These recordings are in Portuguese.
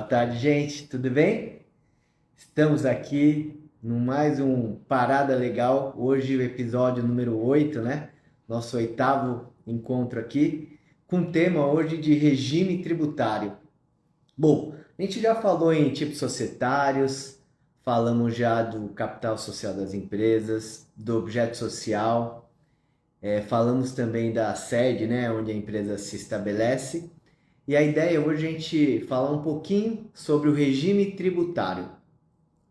tarde, gente. Tudo bem? Estamos aqui no mais um Parada Legal. Hoje o episódio número 8, né? Nosso oitavo encontro aqui, com o tema hoje de regime tributário. Bom, a gente já falou em tipos societários, falamos já do capital social das empresas, do objeto social, falamos também da sede, né? Onde a empresa se estabelece. E a ideia hoje é a gente falar um pouquinho sobre o regime tributário.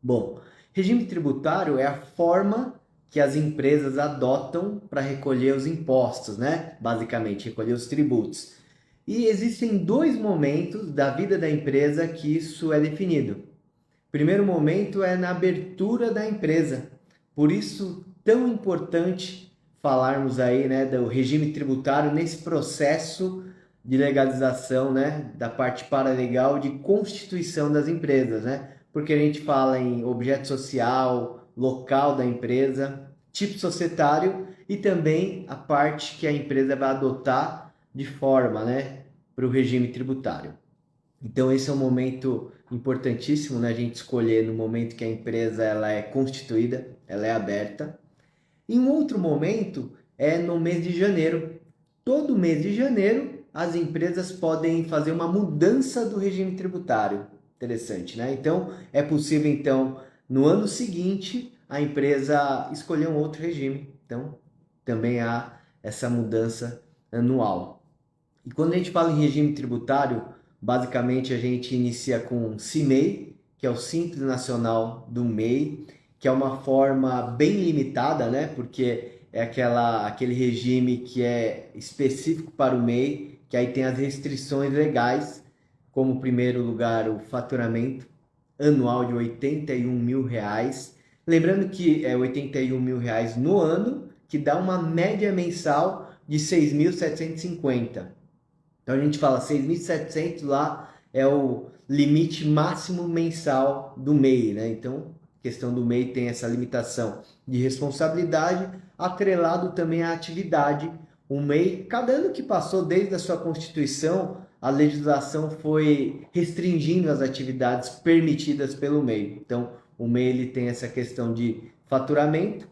Bom, regime tributário é a forma que as empresas adotam para recolher os impostos, né? Basicamente, recolher os tributos. E existem dois momentos da vida da empresa que isso é definido. O primeiro momento é na abertura da empresa. Por isso, tão importante falarmos aí, né, do regime tributário nesse processo de legalização, né, da parte paralegal de constituição das empresas, né? Porque a gente fala em objeto social, local da empresa, tipo societário e também a parte que a empresa vai adotar de forma, né, para o regime tributário. Então esse é um momento importantíssimo, né, a gente escolher no momento que a empresa ela é constituída, ela é aberta. E um outro momento é no mês de janeiro. Todo mês de janeiro as empresas podem fazer uma mudança do regime tributário. Interessante, né? Então, é possível, então, no ano seguinte, a empresa escolher um outro regime. Então, também há essa mudança anual. E quando a gente fala em regime tributário, basicamente a gente inicia com CIMEI, que é o Simples Nacional do MEI, que é uma forma bem limitada, né? Porque é aquele regime que é específico para o MEI, que aí tem as restrições legais, como primeiro lugar o faturamento anual de R$ 81.000. Lembrando que é R$ 81.000 no ano, que dá uma média mensal de 6.750. Então a gente fala 6.700 lá é o limite máximo mensal do MEI, né? Então, a questão do MEI tem essa limitação de responsabilidade, atrelado também à atividade. O MEI, cada ano que passou desde a sua constituição, a legislação foi restringindo as atividades permitidas pelo MEI. Então, o MEI ele tem essa questão de faturamento,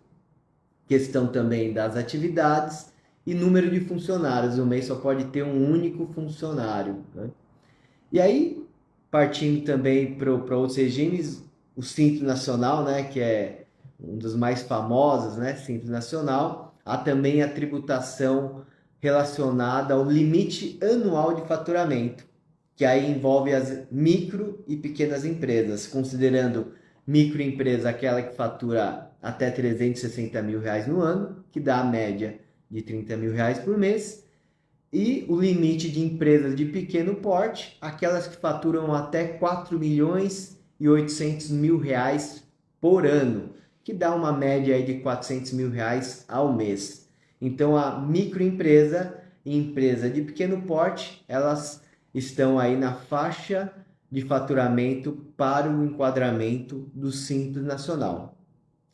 questão também das atividades e número de funcionários. O MEI só pode ter um único funcionário, né? E aí, partindo também para outros regimes, o Simples Nacional, né, que é um dos mais famosos, né, Simples Nacional, há também a tributação relacionada ao limite anual de faturamento, que aí envolve as micro e pequenas empresas, considerando microempresa aquela que fatura até R$ 360.000 no ano, que dá a média de R$ 30.000 por mês, e o limite de empresas de pequeno porte, aquelas que faturam até R$ 4.800.000 por ano, que dá uma média aí de R$ 400.000 ao mês. Então a microempresa e empresa de pequeno porte, elas estão aí na faixa de faturamento para o enquadramento do Simples Nacional.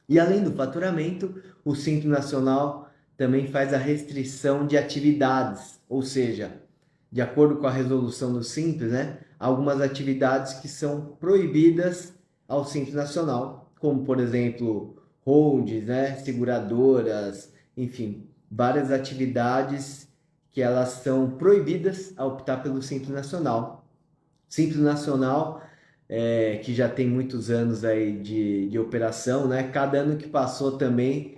E além do faturamento, o Simples Nacional também faz a restrição de atividades, ou seja, de acordo com a resolução do Simples, né, algumas atividades que são proibidas ao Simples Nacional, como por exemplo, holds, né, seguradoras, enfim, várias atividades que elas são proibidas a optar pelo Simples Nacional. Simples Nacional, que já tem muitos anos aí de operação, né? Cada ano que passou também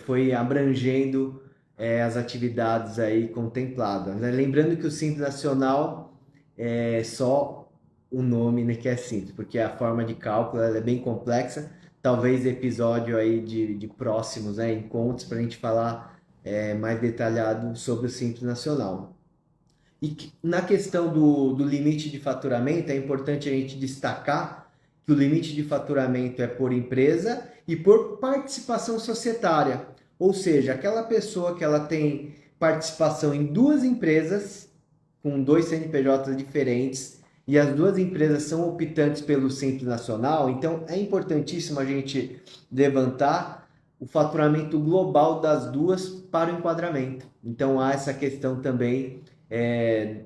foi abrangendo as atividades aí contempladas, né? Lembrando que o Simples Nacional é só o nome, né, que é simples, porque a forma de cálculo ela é bem complexa. Talvez episódio aí de próximos, né, encontros para a gente falar mais detalhado sobre o Simples Nacional. E na questão do limite de faturamento, é importante a gente destacar que o limite de faturamento é por empresa e por participação societária. Ou seja, aquela pessoa que ela tem participação em duas empresas, com dois CNPJs diferentes, e as duas empresas são optantes pelo Simples Nacional, então é importantíssimo a gente levantar o faturamento global das duas para o enquadramento. Então há essa questão também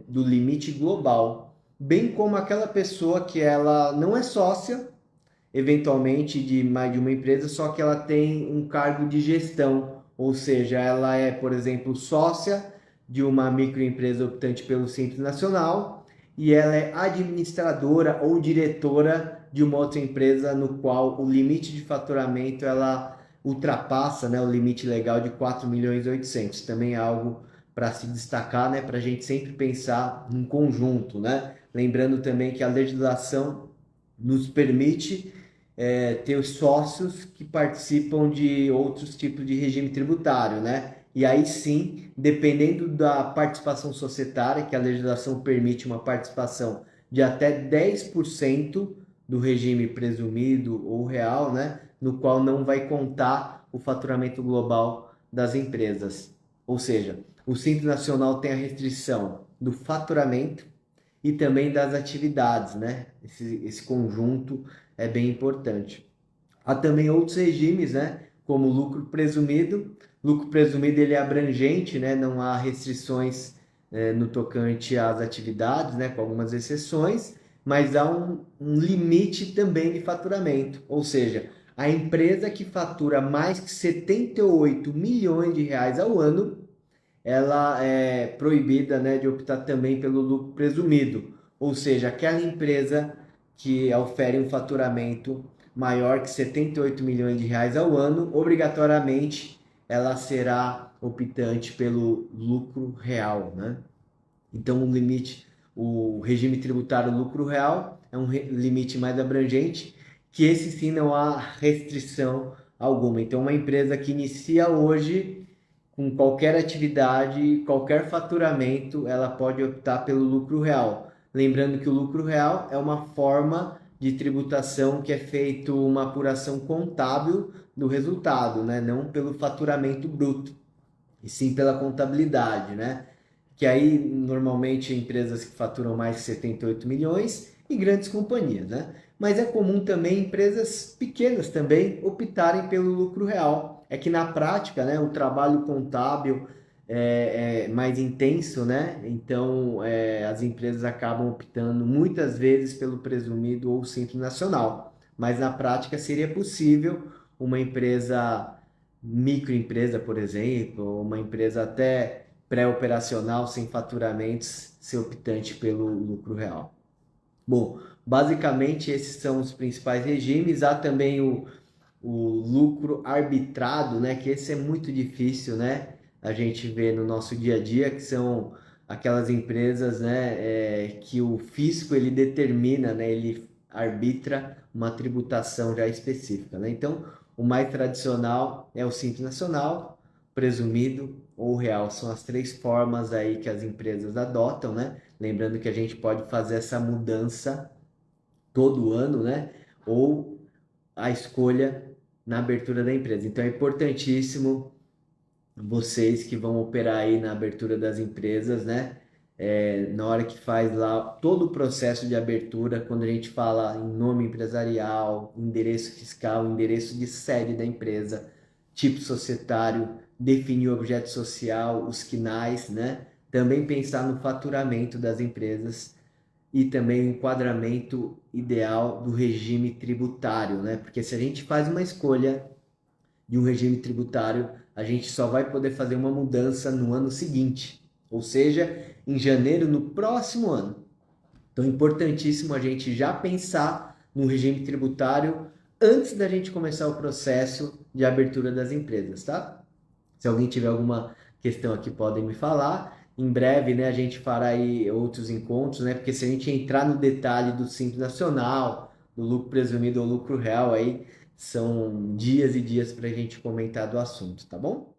do limite global. bem como aquela pessoa que ela não é sócia, eventualmente de mais de uma empresa, só que ela tem um cargo de gestão, ou seja, ela é, por exemplo, sócia de uma microempresa optante pelo Simples Nacional e ela é administradora ou diretora de uma outra empresa no qual o limite de faturamento ela ultrapassa, né, o limite legal de 4.800.000. Também é algo para se destacar, né, para a gente sempre pensar em conjunto, né? Lembrando também que a legislação nos permite ter os sócios que participam de outros tipos de regime tributário, né? E aí sim, dependendo da participação societária, que a legislação permite uma participação de até 10% do regime presumido ou real, né? No qual não vai contar o faturamento global das empresas. Ou seja, o Simples Nacional tem a restrição do faturamento e também das atividades, né? Esse conjunto é bem importante. Há também outros regimes, né? Como o lucro presumido. Lucro presumido ele é abrangente, né? Não há restrições no tocante às atividades, né? Com algumas exceções, mas há um limite também de faturamento. Ou seja, a empresa que fatura mais que 78 milhões de reais ao ano ela é proibida, né, de optar também pelo lucro presumido, ou seja, aquela empresa que ofere um faturamento maior que 78 milhões de reais ao ano, obrigatoriamente ela será optante pelo lucro real, né? Então o regime tributário lucro real é um limite mais abrangente, que esse sim não há restrição alguma. Então uma empresa que inicia hoje com qualquer atividade, qualquer faturamento, ela pode optar pelo lucro real. Lembrando que o lucro real é uma forma de tributação que é feito uma apuração contábil do resultado, né? Não pelo faturamento bruto, e sim pela contabilidade, né? Que aí normalmente empresas que faturam mais de 78 milhões e grandes companhias, né? Mas é comum também empresas pequenas também optarem pelo lucro real. É que na prática, né, o trabalho contábil é mais intenso, né? Então as empresas acabam optando muitas vezes pelo presumido ou simples nacional. Mas na prática seria possível uma empresa microempresa, por exemplo, uma empresa até pré-operacional sem faturamentos ser optante pelo lucro real. Bom, basicamente esses são os principais regimes. Há também o lucro arbitrado, né? Que esse é muito difícil, né? A gente vê no nosso dia a dia que são aquelas empresas, né? Que o fisco ele determina, né? Ele arbitra uma tributação já específica, né? Então, o mais tradicional é o Simples Nacional, presumido ou real. São as três formas aí que as empresas adotam, né? Lembrando que a gente pode fazer essa mudança todo ano, né? Ou a escolha na abertura da empresa. Então é importantíssimo vocês que vão operar aí na abertura das empresas, né? Na hora que faz lá todo o processo de abertura, quando a gente fala em nome empresarial, endereço fiscal, endereço de sede da empresa, tipo societário, definir o objeto social, os quinais, né? Também pensar no faturamento das empresas e também o enquadramento ideal do regime tributário, né? Porque se a gente faz uma escolha de um regime tributário, a gente só vai poder fazer uma mudança no ano seguinte, ou seja, em janeiro no próximo ano. Então é importantíssimo a gente já pensar no regime tributário antes da gente começar o processo de abertura das empresas, tá? Se alguém tiver alguma questão aqui, podem me falar. Em breve, né, a gente fará aí outros encontros, né? Porque se a gente entrar no detalhe do Simples Nacional, do lucro presumido ou lucro real, aí são dias e dias para a gente comentar do assunto, tá bom?